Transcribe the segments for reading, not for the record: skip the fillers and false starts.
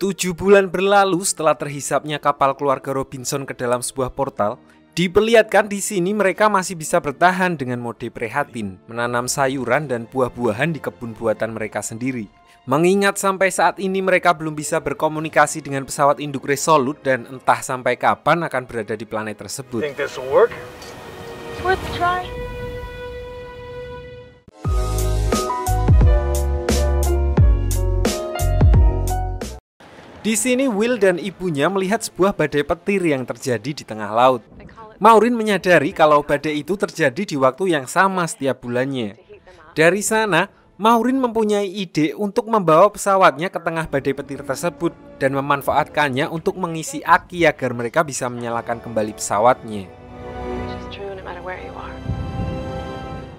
7 bulan berlalu setelah terhisapnya kapal keluarga Robinson ke dalam sebuah portal, diperlihatkan di sini mereka masih bisa bertahan dengan mode prihatin, menanam sayuran dan buah-buahan di kebun buatan mereka sendiri. Mengingat sampai saat ini mereka belum bisa berkomunikasi dengan pesawat induk Resolute dan entah sampai kapan akan berada di planet tersebut. Di sini Will dan ibunya melihat sebuah badai petir yang terjadi di tengah laut. Maureen menyadari kalau badai itu terjadi di waktu yang sama setiap bulannya. Dari sana, Maureen mempunyai ide untuk membawa pesawatnya ke tengah badai petir tersebut dan memanfaatkannya untuk mengisi aki agar mereka bisa menyalakan kembali pesawatnya.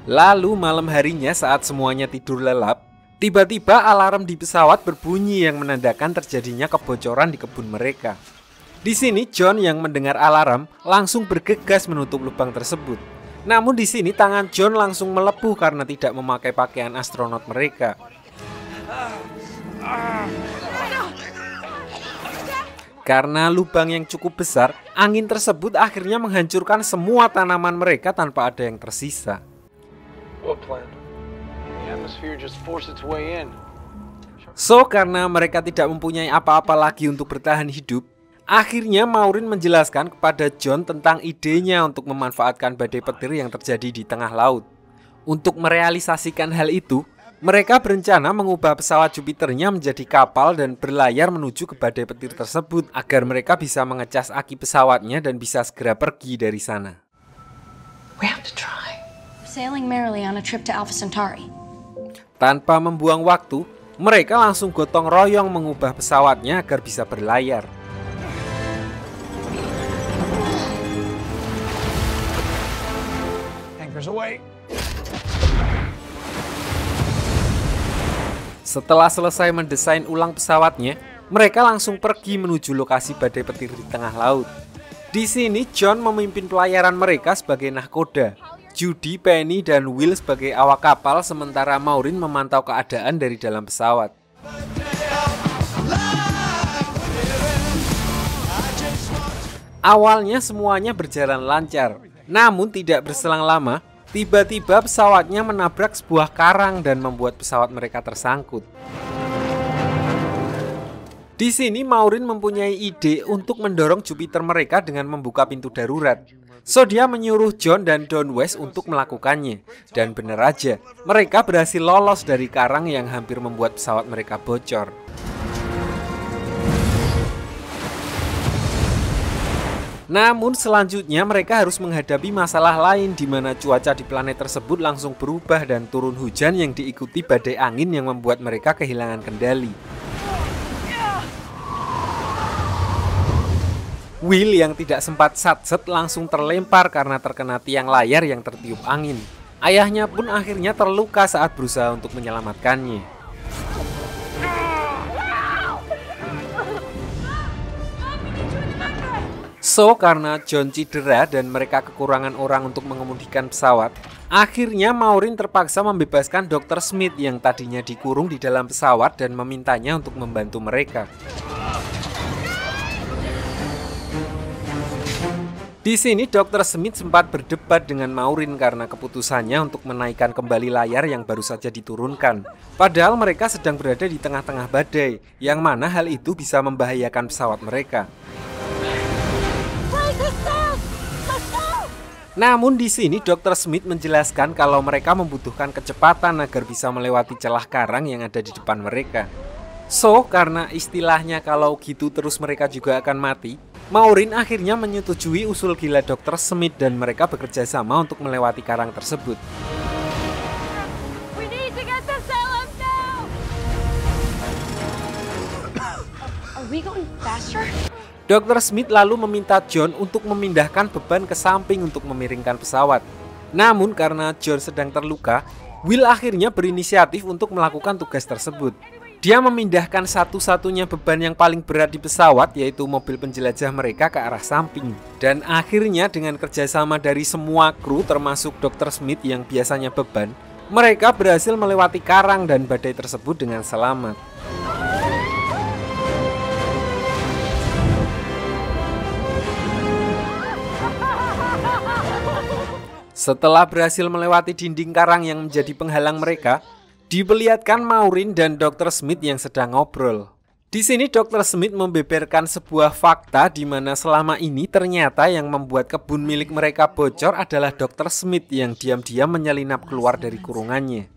Lalu malam harinya saat semuanya tidur lelap, tiba-tiba alarm di pesawat berbunyi yang menandakan terjadinya kebocoran di kebun mereka. Di sini John yang mendengar alarm langsung bergegas menutup lubang tersebut. Namun di sini tangan John langsung melepuh karena tidak memakai pakaian astronot mereka. Karena lubang yang cukup besar, angin tersebut akhirnya menghancurkan semua tanaman mereka tanpa ada yang tersisa. So, karena mereka tidak mempunyai apa-apa lagi untuk bertahan hidup, akhirnya Maureen menjelaskan kepada John tentang idenya untuk memanfaatkan badai petir yang terjadi di tengah laut. Untuk merealisasikan hal itu, mereka berencana mengubah pesawat Jupiternya menjadi kapal dan berlayar menuju ke badai petir tersebut agar mereka bisa mengecas aki pesawatnya dan bisa segera pergi dari sana. We have to try. Sailing merrily on a trip to Alpha Centauri. Tanpa membuang waktu, mereka langsung gotong royong mengubah pesawatnya agar bisa berlayar. Anchors away. Setelah selesai mendesain ulang pesawatnya, mereka langsung pergi menuju lokasi badai petir di tengah laut. Di sini John memimpin pelayaran mereka sebagai nahkoda. Judy, Penny, dan Will sebagai awak kapal, sementara Maureen memantau keadaan dari dalam pesawat. Awalnya semuanya berjalan lancar, namun tidak berselang lama, tiba-tiba pesawatnya menabrak sebuah karang dan membuat pesawat mereka tersangkut. Di sini Maureen mempunyai ide untuk mendorong Jupiter mereka dengan membuka pintu darurat. So dia menyuruh John dan Don West untuk melakukannya. Dan benar aja, mereka berhasil lolos dari karang yang hampir membuat pesawat mereka bocor. Namun selanjutnya mereka harus menghadapi masalah lain di mana cuaca di planet tersebut langsung berubah dan turun hujan yang diikuti badai angin yang membuat mereka kehilangan kendali. Will yang tidak sempat satset langsung terlempar karena terkena tiang layar yang tertiup angin. Ayahnya pun akhirnya terluka saat berusaha untuk menyelamatkannya. So, karena John cedera dan mereka kekurangan orang untuk mengemudikan pesawat, akhirnya Maureen terpaksa membebaskan Dr. Smith yang tadinya dikurung di dalam pesawat dan memintanya untuk membantu mereka. Di sini Dr. Smith sempat berdebat dengan Maureen karena keputusannya untuk menaikkan kembali layar yang baru saja diturunkan. Padahal mereka sedang berada di tengah-tengah badai, yang mana hal itu bisa membahayakan pesawat mereka. Namun di sini Dr. Smith menjelaskan kalau mereka membutuhkan kecepatan agar bisa melewati celah karang yang ada di depan mereka. So, karena istilahnya kalau gitu terus mereka juga akan mati, Maureen akhirnya menyetujui usul gila Dr. Smith dan mereka bekerja sama untuk melewati karang tersebut. Dr. Smith lalu meminta John untuk memindahkan beban ke samping untuk memiringkan pesawat. Namun karena John sedang terluka, Will akhirnya berinisiatif untuk melakukan tugas tersebut. Dia memindahkan satu-satunya beban yang paling berat di pesawat, yaitu mobil penjelajah mereka ke arah samping. Dan akhirnya dengan kerjasama dari semua kru termasuk Dr. Smith yang biasanya beban, mereka berhasil melewati karang dan badai tersebut dengan selamat. Setelah berhasil melewati dinding karang yang menjadi penghalang mereka, diperlihatkan Maureen dan Dr. Smith yang sedang ngobrol. Di sini Dr. Smith membeberkan sebuah fakta di mana selama ini ternyata yang membuat kebun milik mereka bocor adalah Dr. Smith yang diam-diam menyelinap keluar dari kurungannya.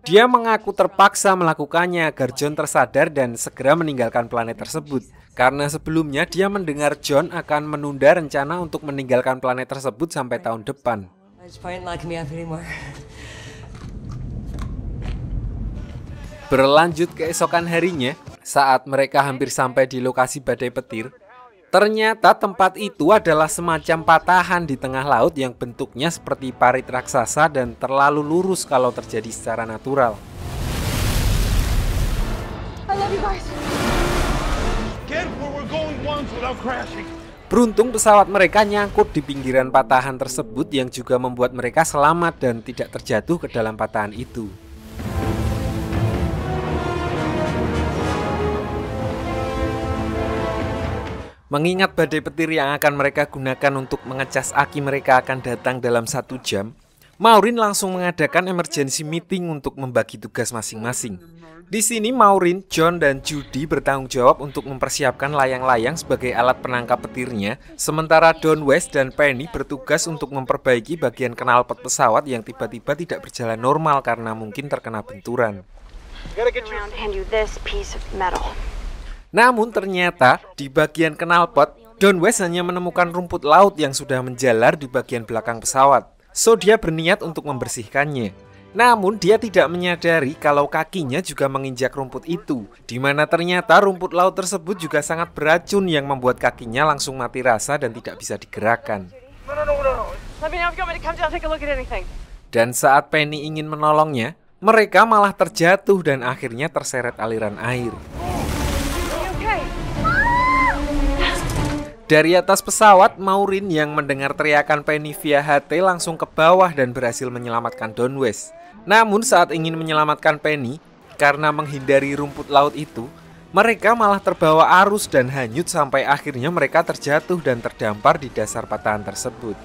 Dia mengaku terpaksa melakukannya agar John tersadar dan segera meninggalkan planet tersebut. Karena sebelumnya dia mendengar John akan menunda rencana untuk meninggalkan planet tersebut sampai tahun depan. Berlanjut keesokan harinya, saat mereka hampir sampai di lokasi badai petir, ternyata tempat itu adalah semacam patahan di tengah laut yang bentuknya seperti parit raksasa dan terlalu lurus kalau terjadi secara natural. Beruntung pesawat mereka nyangkut di pinggiran patahan tersebut yang juga membuat mereka selamat dan tidak terjatuh ke dalam patahan itu. Mengingat badai petir yang akan mereka gunakan untuk mengecas aki mereka akan datang dalam 1 jam, Maureen langsung mengadakan emergency meeting untuk membagi tugas masing-masing. Di sini Maureen, John, dan Judy bertanggung jawab untuk mempersiapkan layang-layang sebagai alat penangkap petirnya, sementara Don West dan Penny bertugas untuk memperbaiki bagian knalpot pesawat yang tiba-tiba tidak berjalan normal karena mungkin terkena benturan. Namun ternyata di bagian knalpot, Don West hanya menemukan rumput laut yang sudah menjalar di bagian belakang pesawat. So dia berniat untuk membersihkannya. Namun dia tidak menyadari kalau kakinya juga menginjak rumput itu, di mana ternyata rumput laut tersebut juga sangat beracun yang membuat kakinya langsung mati rasa dan tidak bisa digerakkan. Dan saat Penny ingin menolongnya, mereka malah terjatuh dan akhirnya terseret aliran air. Dari atas pesawat, Maureen yang mendengar teriakan Penny via HT langsung ke bawah dan berhasil menyelamatkan Don West. Namun saat ingin menyelamatkan Penny, karena menghindari rumput laut itu, mereka malah terbawa arus dan hanyut sampai akhirnya mereka terjatuh dan terdampar di dasar patahan tersebut.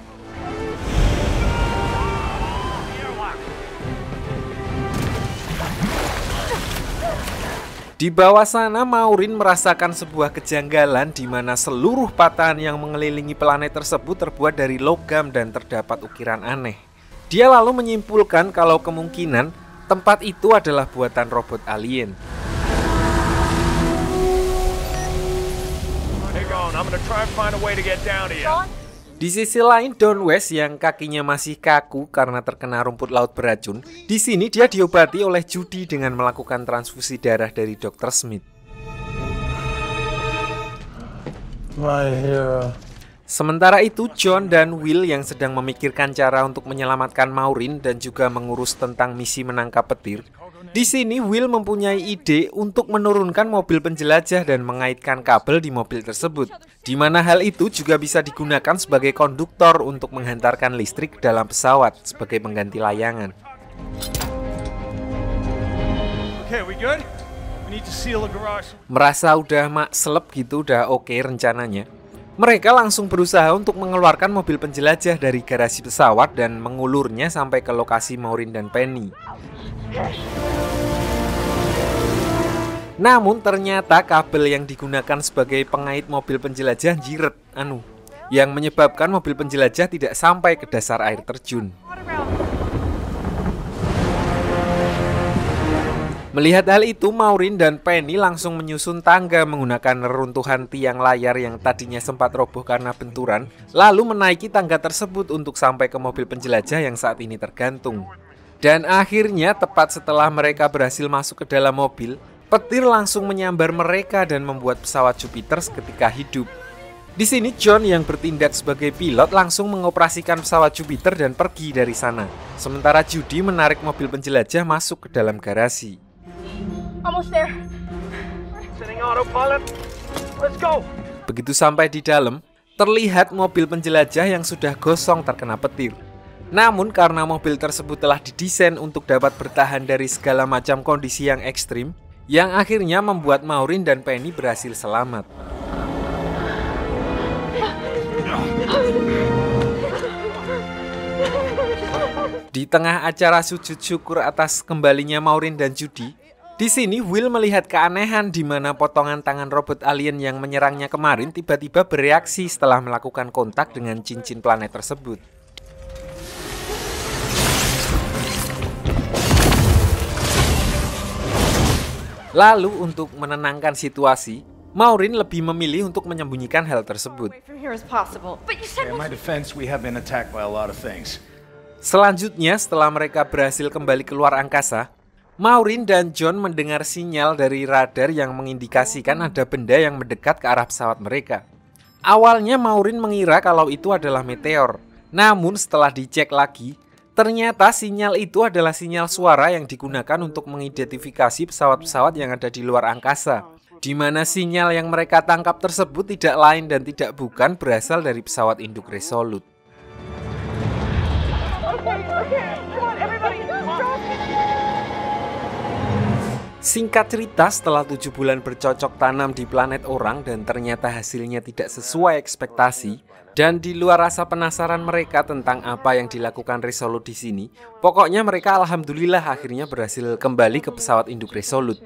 Di bawah sana, Maureen merasakan sebuah kejanggalan di mana seluruh patahan yang mengelilingi planet tersebut terbuat dari logam dan terdapat ukiran aneh. Dia lalu menyimpulkan kalau kemungkinan tempat itu adalah buatan robot alien. Di sisi lain, Don West yang kakinya masih kaku karena terkena rumput laut beracun, di sini dia diobati oleh Judy dengan melakukan transfusi darah dari Dr. Smith. Sementara itu, John dan Will yang sedang memikirkan cara untuk menyelamatkan Maureen dan juga mengurus tentang misi menangkap petir. Di sini Will mempunyai ide untuk menurunkan mobil penjelajah dan mengaitkan kabel di mobil tersebut, di mana hal itu juga bisa digunakan sebagai konduktor untuk menghantarkan listrik ke dalam pesawat sebagai pengganti layangan. Merasa udah makselep gitu, udah oke rencananya, mereka langsung berusaha untuk mengeluarkan mobil penjelajah dari garasi pesawat dan mengulurnya sampai ke lokasi Maureen dan Penny. Namun ternyata kabel yang digunakan sebagai pengait mobil penjelajah jiret, yang menyebabkan mobil penjelajah tidak sampai ke dasar air terjun. Melihat hal itu, Maureen dan Penny langsung menyusun tangga menggunakan reruntuhan tiang layar yang tadinya sempat roboh karena benturan, lalu menaiki tangga tersebut untuk sampai ke mobil penjelajah yang saat ini tergantung. Dan akhirnya tepat setelah mereka berhasil masuk ke dalam mobil, petir langsung menyambar mereka dan membuat pesawat Jupiter seketika hidup. Di sini John yang bertindak sebagai pilot langsung mengoperasikan pesawat Jupiter dan pergi dari sana. Sementara Judy menarik mobil penjelajah masuk ke dalam garasi. Begitu sampai di dalam, terlihat mobil penjelajah yang sudah gosong terkena petir. Namun karena mobil tersebut telah didesain untuk dapat bertahan dari segala macam kondisi yang ekstrim, yang akhirnya membuat Maureen dan Penny berhasil selamat. Di tengah acara sujud syukur atas kembalinya Maureen dan Judy, di sini Will melihat keanehan di mana potongan tangan robot alien yang menyerangnya kemarin tiba-tiba bereaksi setelah melakukan kontak dengan cincin planet tersebut. Lalu untuk menenangkan situasi, Maureen lebih memilih untuk menyembunyikan hal tersebut. Selanjutnya, setelah mereka berhasil kembali keluar angkasa, Maureen dan John mendengar sinyal dari radar yang mengindikasikan ada benda yang mendekat ke arah pesawat mereka. Awalnya Maureen mengira kalau itu adalah meteor. Namun setelah dicek lagi, ternyata sinyal itu adalah sinyal suara yang digunakan untuk mengidentifikasi pesawat-pesawat yang ada di luar angkasa, di mana sinyal yang mereka tangkap tersebut tidak lain dan tidak bukan berasal dari pesawat induk Resolute. Singkat cerita, setelah 7 bulan bercocok tanam di planet orang dan ternyata hasilnya tidak sesuai ekspektasi, dan di luar rasa penasaran mereka tentang apa yang dilakukan Resolute di sini, pokoknya mereka alhamdulillah akhirnya berhasil kembali ke pesawat induk Resolute.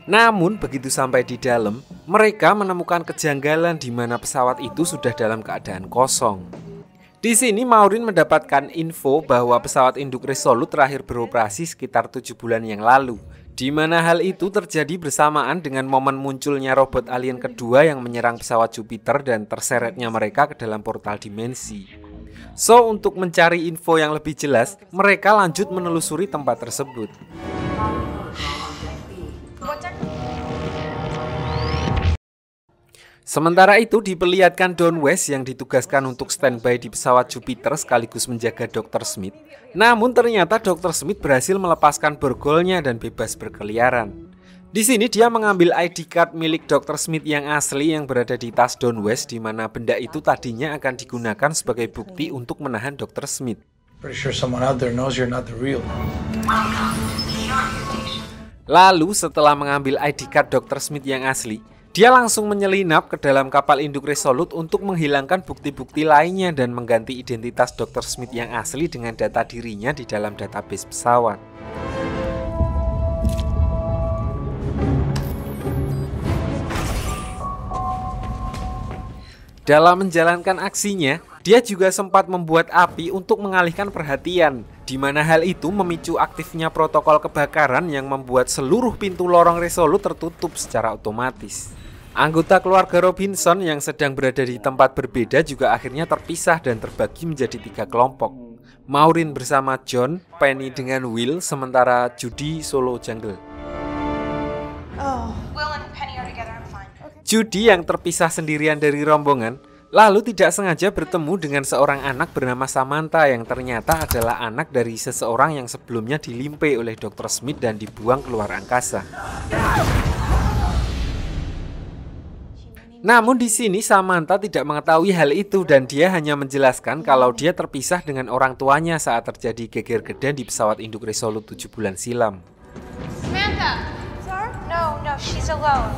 Namun begitu sampai di dalam, mereka menemukan kejanggalan di mana pesawat itu sudah dalam keadaan kosong. Di sini Maureen mendapatkan info bahwa pesawat induk Resolute terakhir beroperasi sekitar 7 bulan yang lalu, di mana hal itu terjadi bersamaan dengan momen munculnya robot alien kedua yang menyerang pesawat Jupiter dan terseretnya mereka ke dalam portal dimensi. So, untuk mencari info yang lebih jelas, mereka lanjut menelusuri tempat tersebut. Sementara itu diperlihatkan Don West yang ditugaskan untuk standby di pesawat Jupiter sekaligus menjaga Dr. Smith. Namun ternyata Dr. Smith berhasil melepaskan borgolnya dan bebas berkeliaran. Di sini dia mengambil ID card milik Dr. Smith yang asli yang berada di tas Don West, di mana benda itu tadinya akan digunakan sebagai bukti untuk menahan Dr. Smith. Lalu setelah mengambil ID card Dr. Smith yang asli, dia langsung menyelinap ke dalam kapal induk Resolute untuk menghilangkan bukti-bukti lainnya dan mengganti identitas Dr. Smith yang asli dengan data dirinya di dalam database pesawat. Dalam menjalankan aksinya, dia juga sempat membuat api untuk mengalihkan perhatian, di mana hal itu memicu aktifnya protokol kebakaran yang membuat seluruh pintu lorong Resolute tertutup secara otomatis. Anggota keluarga Robinson yang sedang berada di tempat berbeda juga akhirnya terpisah dan terbagi menjadi 3 kelompok. Maureen bersama John, Penny dengan Will, sementara Judy solo jungle. Judy yang terpisah sendirian dari rombongan, lalu tidak sengaja bertemu dengan seorang anak bernama Samantha yang ternyata adalah anak dari seseorang yang sebelumnya dilimpai oleh Dr. Smith dan dibuang keluar angkasa. Namun di sini Samantha tidak mengetahui hal itu dan dia hanya menjelaskan kalau dia terpisah dengan orang tuanya saat terjadi geger geden di pesawat induk Resolute 7 bulan silam. Samantha, sir? No, she's alone.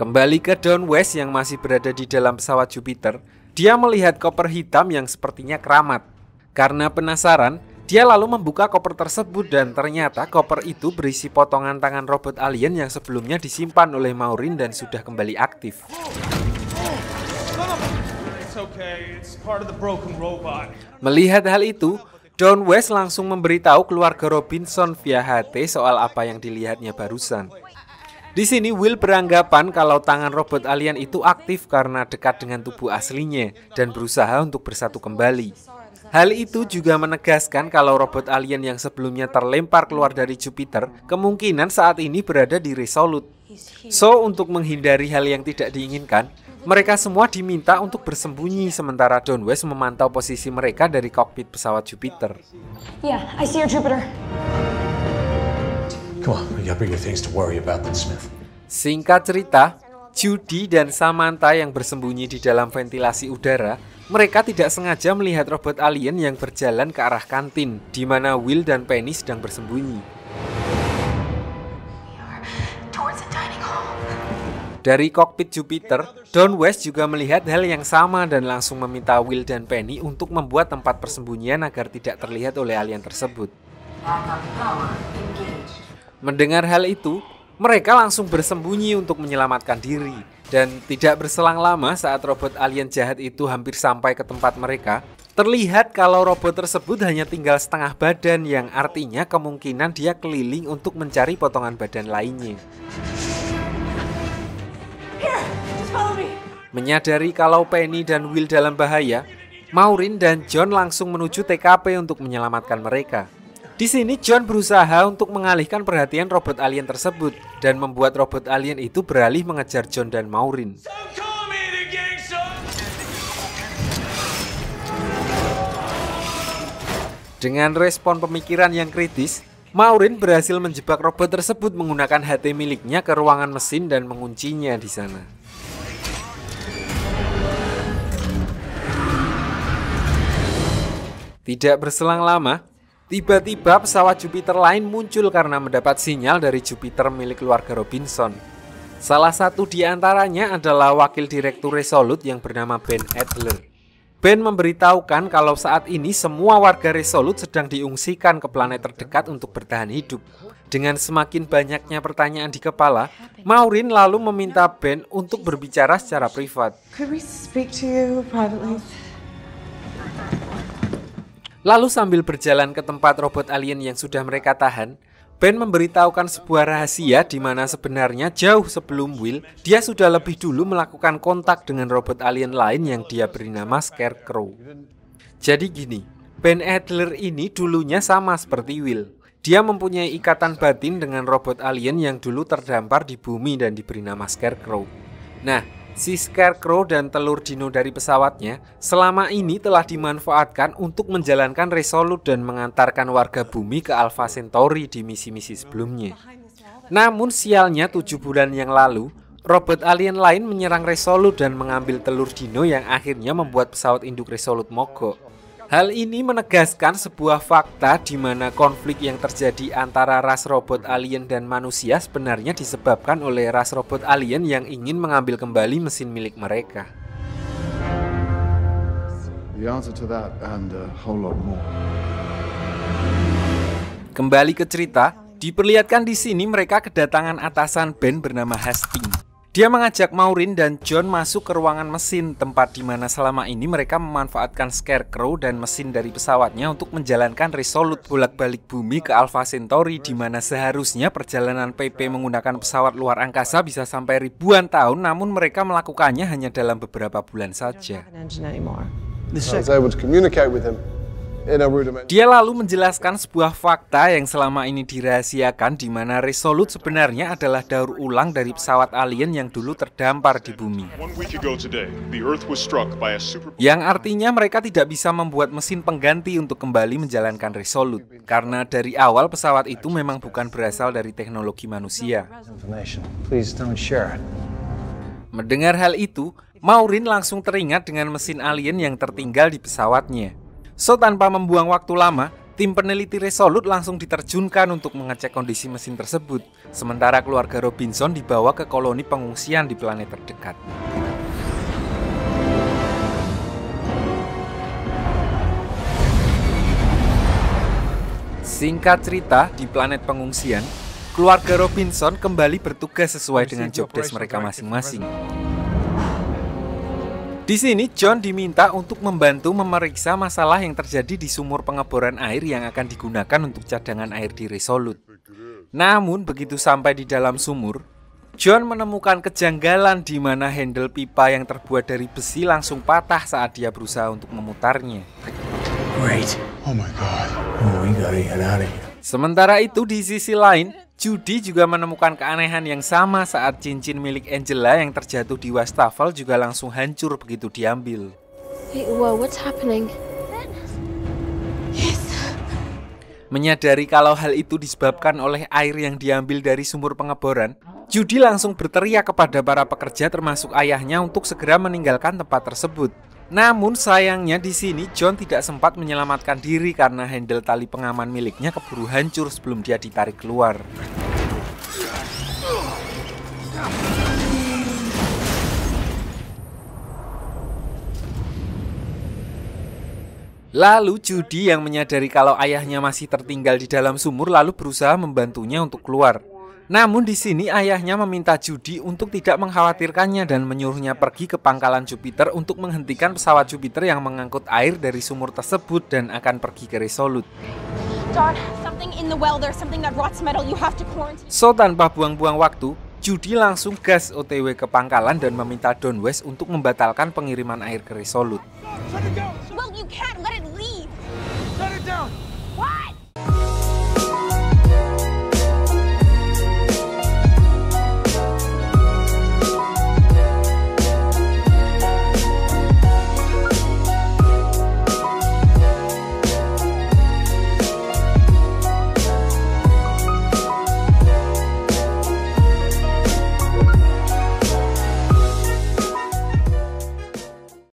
Kembali ke Don West yang masih berada di dalam pesawat Jupiter, dia melihat koper hitam yang sepertinya keramat. Karena penasaran, dia lalu membuka koper tersebut dan ternyata koper itu berisi potongan tangan robot alien yang sebelumnya disimpan oleh Maureen dan sudah kembali aktif. Melihat hal itu, Don West langsung memberitahu keluarga Robinson via HT soal apa yang dilihatnya barusan. Di sini Will beranggapan kalau tangan robot alien itu aktif karena dekat dengan tubuh aslinya dan berusaha untuk bersatu kembali. Hal itu juga menegaskan kalau robot alien yang sebelumnya terlempar keluar dari Jupiter kemungkinan saat ini berada di Resolute. So, untuk menghindari hal yang tidak diinginkan, mereka semua diminta untuk bersembunyi sementara Don West memantau posisi mereka dari kokpit pesawat Jupiter. Yeah, I see your Jupiter. Come on, we got bigger things to worry about than Smith. Singkat cerita, Judy dan Samantha yang bersembunyi di dalam ventilasi udara, mereka tidak sengaja melihat robot alien yang berjalan ke arah kantin, di mana Will dan Penny sedang bersembunyi. Dari kokpit Jupiter, Don West juga melihat hal yang sama dan langsung meminta Will dan Penny untuk membuat tempat persembunyian agar tidak terlihat oleh alien tersebut. Mendengar hal itu, mereka langsung bersembunyi untuk menyelamatkan diri. Dan tidak berselang lama saat robot alien jahat itu hampir sampai ke tempat mereka, terlihat kalau robot tersebut hanya tinggal setengah badan, yang artinya kemungkinan dia keliling untuk mencari potongan badan lainnya. Menyadari kalau Penny dan Will dalam bahaya, Maureen dan John langsung menuju TKP untuk menyelamatkan mereka. Di sini John berusaha untuk mengalihkan perhatian robot alien tersebut dan membuat robot alien itu beralih mengejar John dan Maureen. Dengan respon pemikiran yang kritis, Maureen berhasil menjebak robot tersebut menggunakan HT miliknya ke ruangan mesin dan menguncinya di sana. Tidak berselang lama, tiba-tiba pesawat Jupiter lain muncul karena mendapat sinyal dari Jupiter milik keluarga Robinson. Salah satu di antaranya adalah wakil direktur Resolute yang bernama Ben Adler. Ben memberitahukan kalau saat ini semua warga Resolute sedang diungsikan ke planet terdekat untuk bertahan hidup. Dengan semakin banyaknya pertanyaan di kepala, Maureen lalu meminta Ben untuk berbicara secara privat. Could we speak to you privately? Lalu sambil berjalan ke tempat robot alien yang sudah mereka tahan, Ben memberitahukan sebuah rahasia di mana sebenarnya jauh sebelum Will, dia sudah lebih dulu melakukan kontak dengan robot alien lain yang dia beri nama Scarecrow. Jadi gini, Ben Adler ini dulunya sama seperti Will. Dia mempunyai ikatan batin dengan robot alien yang dulu terdampar di bumi dan diberi nama Scarecrow. Nah, si Scarecrow dan telur dino dari pesawatnya selama ini telah dimanfaatkan untuk menjalankan Resolute dan mengantarkan warga bumi ke Alpha Centauri di misi-misi sebelumnya. Namun sialnya 7 bulan yang lalu, robot alien lain menyerang Resolute dan mengambil telur dino yang akhirnya membuat pesawat induk Resolute mogok. Hal ini menegaskan sebuah fakta di mana konflik yang terjadi antara ras robot alien dan manusia sebenarnya disebabkan oleh ras robot alien yang ingin mengambil kembali mesin milik mereka. The answer to that and a whole lot more. Kembali ke cerita, diperlihatkan di sini mereka kedatangan atasan Ben bernama Hastings. Dia mengajak Maureen dan John masuk ke ruangan mesin, tempat di mana selama ini mereka memanfaatkan Scarecrow dan mesin dari pesawatnya untuk menjalankan Resolute bolak-balik bumi ke Alpha Centauri, di mana seharusnya perjalanan PP menggunakan pesawat luar angkasa bisa sampai ribuan tahun, namun mereka melakukannya hanya dalam beberapa bulan saja. Dia lalu menjelaskan sebuah fakta yang selama ini dirahasiakan, di mana Resolute sebenarnya adalah daur ulang dari pesawat alien yang dulu terdampar di bumi. Yang artinya mereka tidak bisa membuat mesin pengganti untuk kembali menjalankan Resolute, karena dari awal pesawat itu memang bukan berasal dari teknologi manusia. Mendengar hal itu, Maureen langsung teringat dengan mesin alien yang tertinggal di pesawatnya. So, tanpa membuang waktu lama, tim peneliti Resolute langsung diterjunkan untuk mengecek kondisi mesin tersebut, sementara keluarga Robinson dibawa ke koloni pengungsian di planet terdekat. Singkat cerita, di planet pengungsian, keluarga Robinson kembali bertugas sesuai dengan job desk mereka masing-masing. Di sini John diminta untuk membantu memeriksa masalah yang terjadi di sumur pengeboran air yang akan digunakan untuk cadangan air di Resolute. Namun begitu sampai di dalam sumur, John menemukan kejanggalan di mana handle pipa yang terbuat dari besi langsung patah saat dia berusaha untuk memutarnya. Great. Oh my God. Oh, we gotta get out of here. Sementara itu di sisi lain, Judy juga menemukan keanehan yang sama saat cincin milik Angela yang terjatuh di wastafel juga langsung hancur begitu diambil. Wait, what's happening? Yes. Menyadari kalau hal itu disebabkan oleh air yang diambil dari sumur pengeboran, Judy langsung berteriak kepada para pekerja termasuk ayahnya untuk segera meninggalkan tempat tersebut. Namun sayangnya di sini John tidak sempat menyelamatkan diri karena handle tali pengaman miliknya keburu hancur sebelum dia ditarik keluar. Lalu Judy yang menyadari kalau ayahnya masih tertinggal di dalam sumur lalu berusaha membantunya untuk keluar. Namun di sini ayahnya meminta Judy untuk tidak mengkhawatirkannya dan menyuruhnya pergi ke pangkalan Jupiter untuk menghentikan pesawat Jupiter yang mengangkut air dari sumur tersebut dan akan pergi ke Resolute. So tanpa buang-buang waktu, Judy langsung gas OTW ke pangkalan dan meminta Don West untuk membatalkan pengiriman air ke Resolute. Shut it down!